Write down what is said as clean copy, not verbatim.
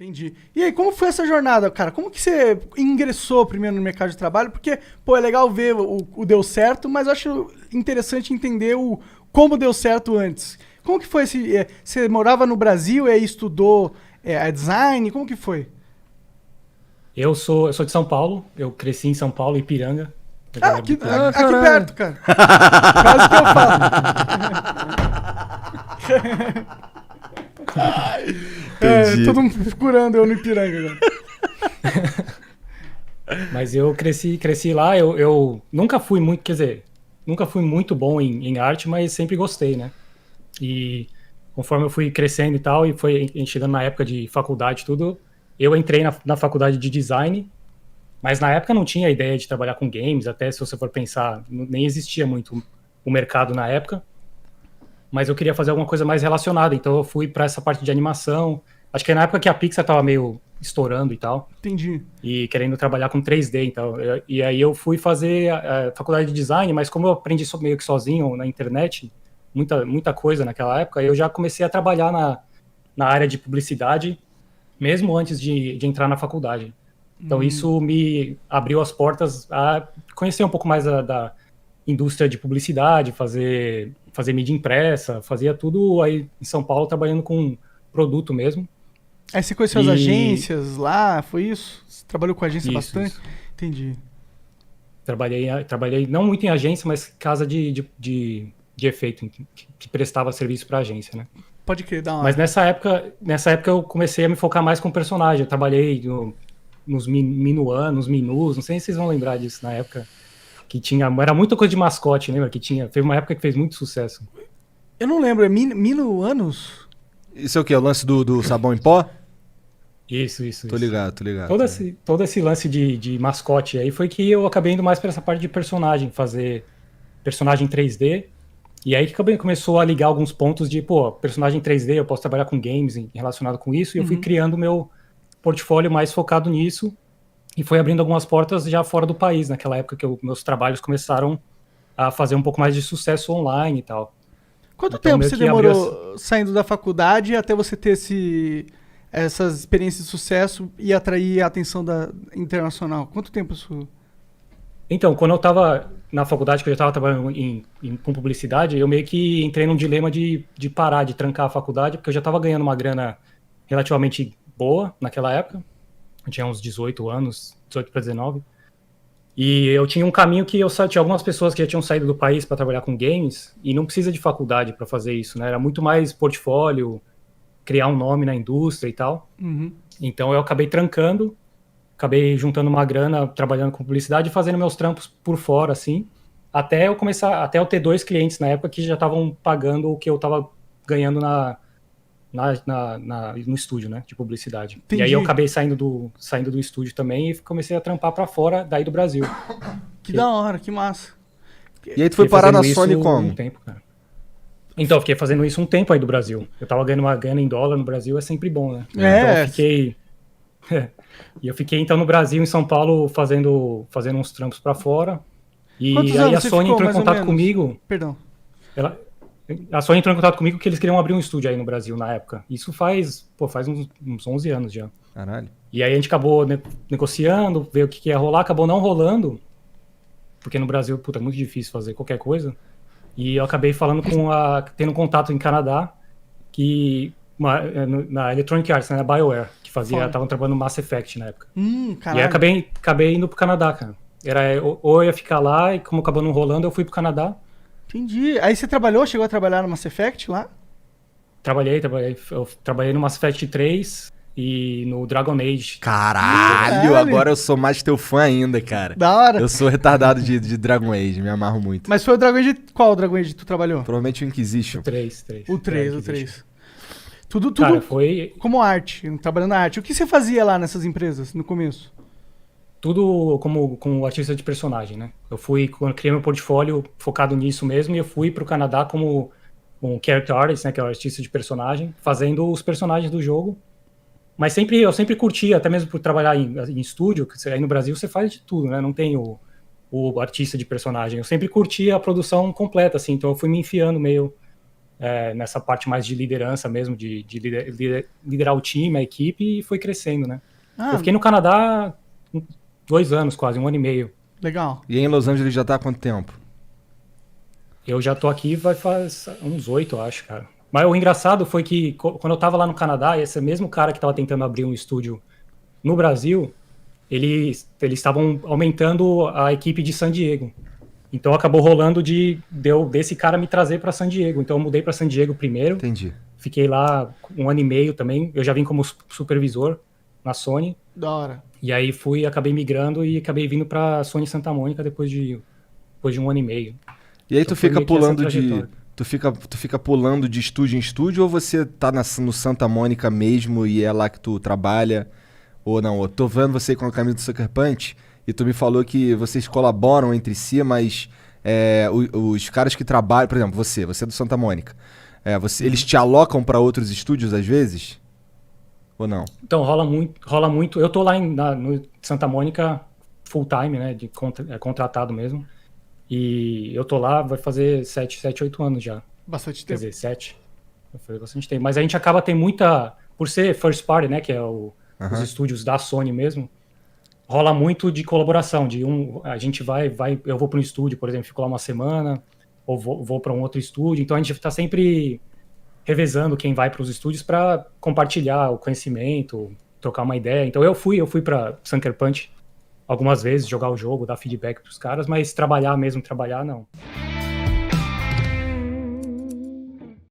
Entendi. E aí, como foi essa jornada, cara? Como que você ingressou primeiro no mercado de trabalho? Porque, pô, é legal ver o deu certo, mas eu acho interessante entender o como deu certo antes. Como que foi esse... você morava no Brasil e aí estudou a design? Como que foi? Eu sou de São Paulo, eu cresci em São Paulo, Ipiranga, da Ah, galera do aqui, Ipiranga. aqui Caralho. perto, cara. Quase que eu falo. Entendi. Todo mundo procurando eu no Ipiranga agora. Mas eu cresci lá, eu nunca fui muito, quer dizer, nunca fui muito bom em arte, mas sempre gostei, né? E conforme eu fui crescendo e tal, e foi chegando na época de faculdade e tudo, eu entrei na faculdade de design, mas na época não tinha ideia de trabalhar com games, até se você for pensar, nem existia muito o mercado na época, mas eu queria fazer alguma coisa mais relacionada, então eu fui para essa parte de animação. Acho que é na época que a Pixar tava meio estourando e tal, Entendi. e querendo trabalhar com 3D, então, e aí eu fui fazer a faculdade de design, mas como eu aprendi meio que sozinho na internet, muita coisa naquela época, eu já comecei a trabalhar na área de publicidade, mesmo antes de entrar na faculdade. Então isso me abriu as portas a conhecer um pouco mais da indústria de publicidade, fazer mídia impressa, fazia tudo aí em São Paulo trabalhando com produto mesmo. Aí você conheceu as E agências lá, foi isso? Você trabalhou com agência bastante? isso. Entendi. Trabalhei não muito em agência, mas casa de efeito que prestava serviço para agência, né? Pode crer, da Mas hora. nessa época eu comecei a me focar mais com personagem. Eu trabalhei nos Minuan, nos Minus, não sei se vocês vão lembrar disso na época, que era muita coisa de mascote, lembra? Teve uma época que fez muito sucesso. Eu não lembro, é Mino Anos? Isso é o quê? O lance do sabão em pó? Isso. Tô ligado, tô ligado. Todo esse lance de mascote aí foi que eu acabei indo mais para essa parte de personagem, fazer personagem 3D. E aí que começou a ligar alguns pontos de, pô, personagem 3D, eu posso trabalhar com games relacionado com isso. E eu fui criando meu portfólio mais focado nisso. E foi abrindo algumas portas já fora do país, naquela época que meus trabalhos começaram a fazer um pouco mais de sucesso online e tal. Quanto Então tempo meio você que abriu demorou saindo da faculdade até você ter essas experiências de sucesso e atrair a atenção da internacional? Quanto tempo isso? Então, quando eu estava na faculdade, que eu já estava trabalhando com publicidade, eu meio que entrei num dilema de parar, de trancar a faculdade, porque eu já estava ganhando uma grana relativamente boa naquela época. Eu tinha uns 18 anos, 18 para 19. E eu tinha um caminho que tinha algumas pessoas que já tinham saído do país para trabalhar com games, e não precisa de faculdade para fazer isso, né? Era muito mais portfólio, criar um nome na indústria e tal. Então eu acabei trancando, acabei juntando uma grana, trabalhando com publicidade e fazendo meus trampos por fora, assim, até eu ter 2 clientes na época que já estavam pagando o que eu estava ganhando no estúdio, né, de publicidade. E aí eu Entendi. acabei saindo do estúdio também e comecei a trampar para fora daí do Brasil. Que da hora, que massa. E aí tu foi Fiquei parar na fazendo Sony isso um como? tempo, cara. Então, eu fiquei fazendo isso um tempo aí do Brasil. Eu tava ganhando uma grana em dólar no Brasil, é sempre bom, né? Então É. E eu fiquei então no Brasil, em São Paulo, fazendo uns trampos pra fora. E Quantos aí anos a você Sony ficou, entrou em mais ou contato menos? comigo. Perdão. ela- a Sony entrou em contato comigo que eles queriam abrir um estúdio aí no Brasil na época. Isso faz uns 11 anos já. Caralho. E aí a gente acabou negociando, ver o que ia rolar, acabou não rolando, porque no Brasil, puta, é muito difícil fazer qualquer coisa. E eu acabei falando tendo um contato em Canadá, na Electronic Arts, né, na BioWare, que Foda. estavam trabalhando no Mass Effect na época. E aí Caralho. acabei indo pro Canadá, cara. Ou eu ia ficar lá, e como acabou não rolando, eu fui pro Canadá. Entendi. Aí você chegou a trabalhar no Mass Effect lá? Trabalhei. Eu trabalhei no Mass Effect 3 e no Dragon Age. Caralho, agora eu sou mais teu fã ainda, cara. Da hora. Eu sou retardado de Dragon Age, me amarro muito. Mas foi o Dragon Age. Qual Dragon Age tu trabalhou? Provavelmente o Inquisition. 3. O 3, o 3. Tudo Cara, foi como arte, trabalhando na arte. O que você fazia lá nessas empresas no começo? tudo como artista de personagem, né? Quando eu criei meu portfólio focado nisso mesmo, e eu fui pro Canadá como um character artist, né, que é o artista de personagem, fazendo os personagens do jogo. Mas eu sempre curti, até mesmo por trabalhar em estúdio, que aí no Brasil você faz de tudo, né? Não tem o artista de personagem. Eu sempre curti a produção completa, assim, então eu fui me enfiando meio nessa parte mais de liderança mesmo, de liderar o time, a equipe, e foi crescendo, né? Eu fiquei no Canadá 2 anos quase, 1 ano e meio. Legal. E em Los Angeles já tá há quanto tempo? Eu já tô aqui faz uns 8, eu acho, cara. Mas o engraçado foi que quando eu tava lá no Canadá, esse mesmo cara que tava tentando abrir um estúdio no Brasil, eles estavam aumentando a equipe de San Diego. Então acabou rolando desse cara me trazer para San Diego. Então eu mudei para San Diego primeiro. Entendi. Fiquei lá 1 ano e meio também. Eu já vim como supervisor na Sony. Da hora. E aí acabei migrando e acabei vindo para Sony Santa Mônica depois de 1 ano e meio. E aí Então tu fica foi meio que essa pulando trajetória. Tu fica pulando de estúdio em estúdio, ou você tá no Santa Mônica mesmo e é lá que tu trabalha? Ou não? Eu tô vendo você com a camisa do Sucker Punch e tu me falou que vocês colaboram entre si, mas os caras que trabalham, por exemplo, você é do Santa Mônica, eles te alocam pra outros estúdios às vezes? Ou não? Então rola muito. Eu tô lá no Santa Mônica full time, né? Contratado mesmo. E eu tô lá, vai fazer 7, 8 anos já. Bastante Quer tempo. dizer, 7. Vai fazer bastante tempo. Mas a gente acaba tendo muita... Por ser first party, né? Que é os estúdios da Sony mesmo. Rola muito de colaboração. A gente eu vou para um estúdio, por exemplo, fico lá uma semana. Ou vou para um outro estúdio. Então a gente tá sempre revezando quem vai para os estúdios para compartilhar o conhecimento, trocar uma ideia. Então eu fui para Sucker Punch algumas vezes, jogar o jogo, dar feedback pros caras, mas trabalhar, não.